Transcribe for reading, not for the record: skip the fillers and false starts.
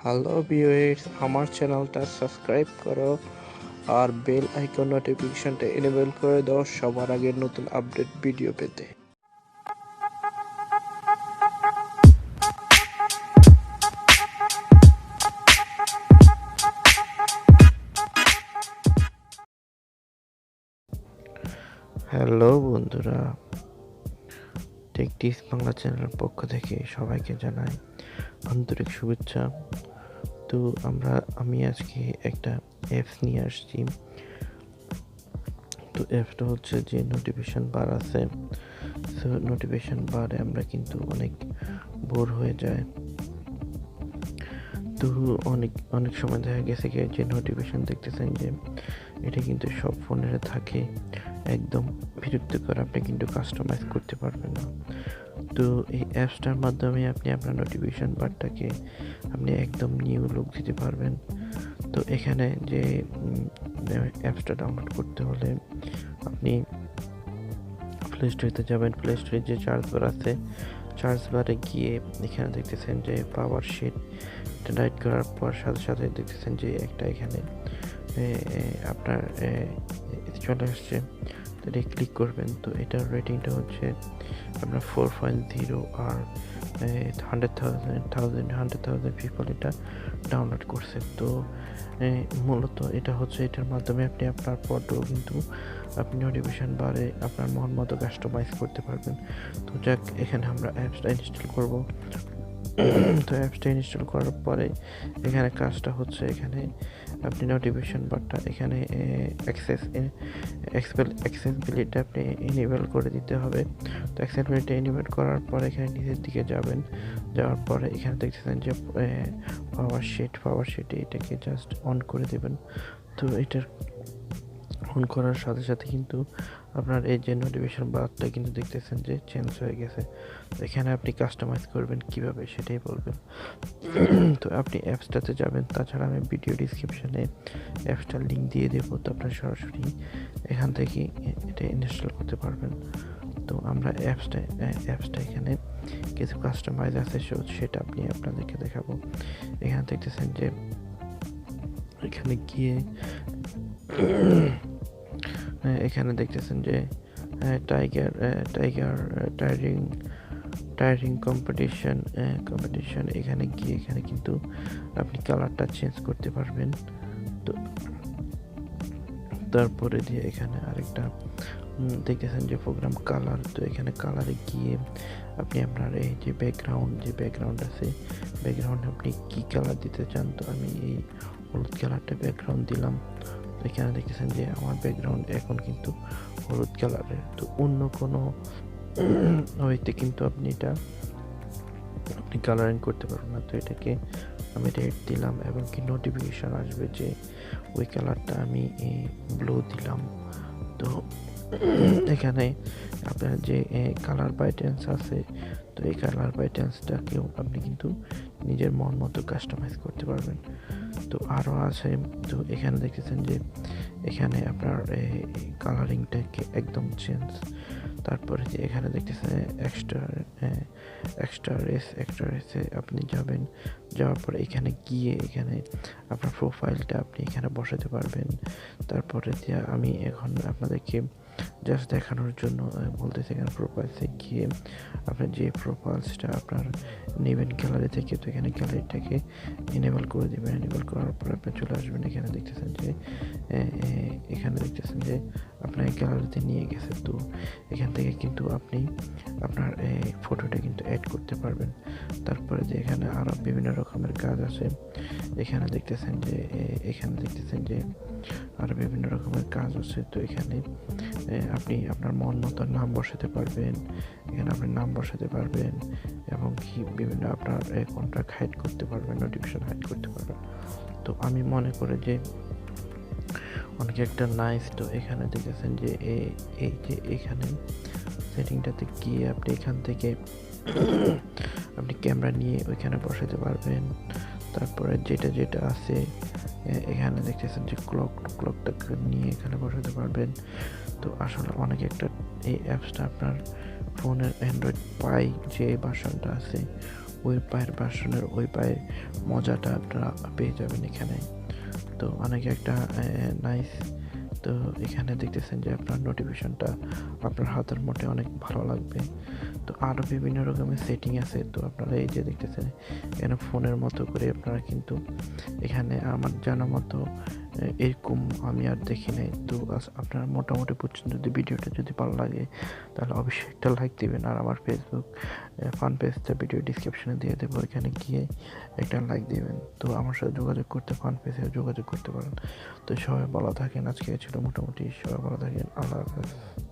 Hello viewers, আমার চ্যানেলটা subscribe করো আর বেল আইকন নোটিফিকেশনটা এনেবল করে দাও সবার আগে নতুন আপডেট ভিডিও পেতে। হ্যালো বন্ধুরা, টেকটিস বাংলা চ্যানেলের পক্ষ থেকে সবাইকে জানাই আন্তরিক শুভেচ্ছা। তো আমি আজকে একটা অ্যাপস নিয়ে আসছি। তো অ্যাপসটা হচ্ছে যে নোটিফিকেশন বার আছে। সো নোটিফিকেশন বারে আমরা কিন্তু অনেক বোর হয়ে যায়। তো অনেক অনেক সময় দেখা গেছে কি যে নোটিফিকেশন দেখতেছেন যে এটা কিন্তু সব ফোনের থাকে, একদম বিরক্তিকর। আপনি কিন্তু কাস্টমাইজ করতে পারবেন না। তো এই অ্যাপসটার মাধ্যমে আপনি আপনার নোটিফিকেশন বারটাকে আপনি একদম নিউ লুক দিতে পারবেন। তো এখানে যে অ্যাপসটা ডাউনলোড করতে হলে আপনি প্লে স্টোরেতে যাবেন। প্লে স্টোরে যে চার্জ বার আছে, চার্জ বারে গিয়ে এখানে দেখতেছেন যে পাওয়ার শিট রাইট করার পর সাথে সাথে দেখতেছেন যে একটা এখানে আপনার চলে আসছে। তো এটা ক্লিক করবেন। তো এটার রেটিংটা হচ্ছে আপনার 4.0 আর 100,000 পিপল এটা ডাউনলোড করছে। তো মূলত এটা হচ্ছে এটার মাধ্যমে আপনি আপনার ফটো কিন্তু আপনি নোটিফিকেশন বারে আপনার মন মতো কাস্টমাইজ করতে পারবেন। তো যাক, এখানে আমরা অ্যাপসটা ইনস্টল করব। তো অ্যাপসটা ইনস্টল করার পরে এখানে কাজটা হচ্ছে, এখানে আপনি নোটিফিকেশন বারটা এখানে অ্যাক্সেসিবিলিটি আপনি এনেবল করে দিতে হবে। তো অ্যাক্সেসিবিলিটি এনেবল করার পরে এখানে নিচের দিকে যাবেন। যাওয়ার পরে এখানে দেখতেছেন যে পাওয়ার শিটে এটাকে জাস্ট অন করে দেবেন। তো এটার অন করার সাথে সাথে কিন্তু আপনার এই যে নোটিফিকেশন বারটা কিন্তু দেখতেছেন যে চেঞ্জ হয়ে গেছে। এখানে আপনি কাস্টমাইজ করবেন কিভাবে সেটাই বলবেন। তো আপনি অ্যাপসটাতে যাবেন, তাছাড়া আমি ভিডিও ডিসক্রিপশনে অ্যাপসটার লিঙ্ক দিয়ে দেবো। তো আপনার সরাসরি এখান থেকে এটা ইনস্টল করতে পারবেন। তো আমরা অ্যাপসটা এখানে কিছু কাস্টমাইজ আছে, সেটা আপনি আপনাদেরকে দেখাবো। এখানে দেখতেছেন যে এখানে গিয়ে এখানে দেখতেছেন যে টাইগার টায়ারিং কম্পিটিশন এখানে গিয়ে এখানে কিন্তু আপনি কালারটা চেঞ্জ করতে পারবেন। তো তারপরে দিয়ে এখানে আরেকটা দেখতেছেন যে প্রোগ্রাম কালার। তো এখানে কালারে গিয়ে আপনি আপনার এই যে ব্যাকগ্রাউন্ড আছে, ব্যাকগ্রাউন্ডে আপনি কি কালার দিতে চান। তো আমি এই হলুদ কালারটা ব্যাকগ্রাউন্ড দিলাম। তো এখানে দেখতেছেন যে আমার ব্যাকগ্রাউন্ড এখন কিন্তু হলুদ কালারের। তো অন্য কোনো ওইতে কিন্তু আপনি কালারিং করতে পারবেন না। তো এটাকে আমি রেড দিলাম এবং কি নোটিফিকেশন আসবে যে ওই কালারটা আমি ব্লু দিলাম। তো এখানে আপনার যে কালার বাইটেন্স আছে, তো এই কালার বাইটেন্সটাকেও আপনি কিন্তু নিজের মন মতো কাস্টমাইজ করতে পারবেন। তো আরও আছে। তো এখানে দেখতেছেন যে এখানে আপনার কালারিংটাকে একদম চেঞ্জ। তারপরে যে এখানে দেখতেছেন এক্সট্রা রেসে আপনি যাবেন। যাওয়ার পরে এখানে গিয়ে এখানে আপনার প্রোফাইলটা আপনি এখানে বসাতে পারবেন। তারপরে যে আমি এখন আপনাদেরকে জাস্ট দেখানোর জন্য বলতেছি, এখানে প্রোফাইলসে গিয়ে আপনার যে প্রোফাইলসটা আপনার নেবেন গ্যালারি থেকে, তো এখানে গ্যালারিটাকে এনেবল করে দেবেন। এনেবল করার পর আপনি চলে আসবেন। এখানে দেখতেছেন যে আপনার গ্যালারিতে নিয়ে গেছে। তো এখান থেকে কিন্তু আপনি আপনার ফটোটা কিন্তু অ্যাড করতে পারবেন। তারপরে যে এখানে আরও বিভিন্ন রকমের কাজ আছে। এখানে দেখতেছেন যে আরও বিভিন্ন রকমের কাজ আছে। তো এখানে আপনি আপনার মন মতো নাম বসাতে পারবেন। এখানে আপনি নাম বসাতে পারবেন এবং কি বিভিন্ন আপনার কন্ট্রাক্ট হাইড করতে পারবেন, নোটিফিকেশন হাইড করতে পারবেন। তো আমি মনে করি যে অনেক একটা নাইস। তো এখানে দেখেছেন যে এই যে এখানে সেটিংটাতে গিয়ে আপনি এখান থেকে আপনি ক্যামেরা নিয়ে ওইখানে বসাতে পারবেন। তারপরে যেটা আছে এখানে দেখতেছেন যে ক্লকটাকে নিয়ে এখানে বসাতে পারবেন। তো আসলে অনেক একটা এই অ্যাপসটা আপনার ফোনের অ্যান্ড্রয়েড পাই যে ভার্সনটা আছে ওই পায়ের ভার্সনের ওই পায়ের মজাটা আপনারা পেয়ে যাবেন এখানে। তো অনেক একটা নাইস। তো এখানে দেখতেছেন যে আপনার নোটিফিকেশনটা আপনার হাতের মুঠে অনেক ভালো লাগবে। তো আরও বিভিন্ন রকমের সেটিং আছে। তো আপনারা এই যে দেখতেছেন এখানে ফোনের মতো করে আপনারা কিন্তু এখানে আমার জানা মতো এরকম আমি আর দেখি নাই। তো আপনার মোটামুটি বুঝছেন, যদি ভিডিওটা যদি ভালো লাগে তাহলে অবশ্যই একটা লাইক দিবেন, আর আমার ফেসবুক ফান পেজটা ভিডিও ডিসক্রিপশনে দিয়ে দেবো, এখানে গিয়ে একটা লাইক দিবেন। তো আমার সাথে যোগাযোগ করতে ফান পেজে যোগাযোগ করতে পারেন। তো সবাই ভালো থাকেন। আজকে ছিল মোটামুটি, সবাই ভালো থাকেন। আল্লাহ হাফেজ।